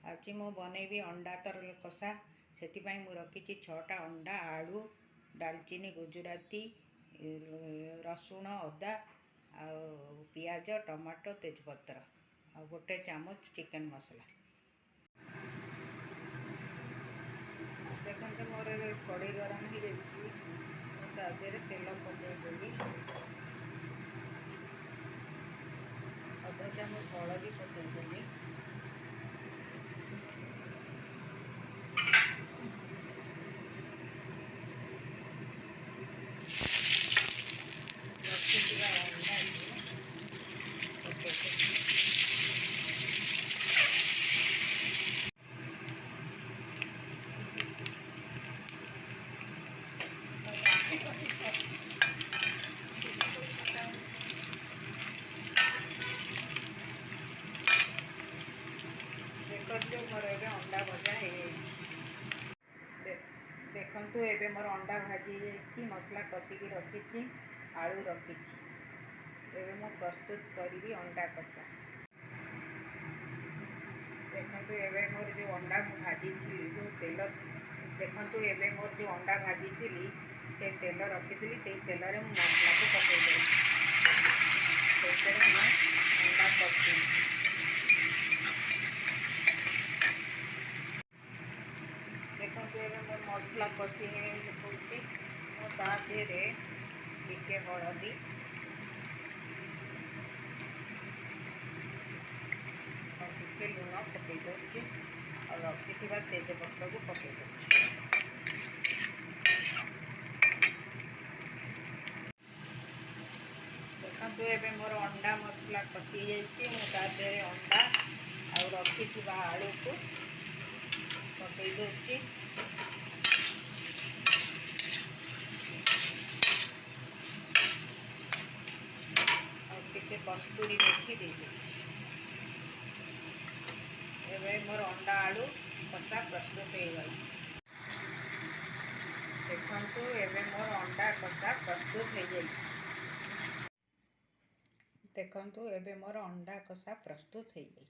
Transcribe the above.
आज मु बनैबी अंडा तरल कषा से रखी 6टा अंडा आलू डालचीनी गुजराती रसुण अदा पियाज टमाटो तेजपत्र आ गोटे चामच चिकन मसला। देखते मोर कड़े गरम हो जाए तेल पकईदेवी अधा चामच हलदी पकईदेवी देखो मोर ए अंडा भजा देखु ए मोर अंडा भाजी जाइए मसला कषिकी रखी आलू रखी एवं मु प्रस्तुत करी अंडा कषा। देखु एवं मोर जो अंडा भाजी जो तेल देखु एवं मोर जो अंडा भाजी से तेल रखी से तेल में मसला को पकईदे अंडा कषी देखो ये मोर मसला कषी देखिए मुझे टिके हलदी और टिके लुण पकई दूसरी और रखी तेजपत्र को पकई दूसरी। देखो ये मोर अंडा मसला कषी जाइए अंडा और रखी आलू को पकई दूसरी कस्तूरी मेथी दे मोर अंडा आलू कषा प्रस्तुत हो गई। देखु एवं मोर अंडा कषा प्रस्तुत हो गई। देखु एवं मोर अंडा कषा प्रस्तुत हो गई।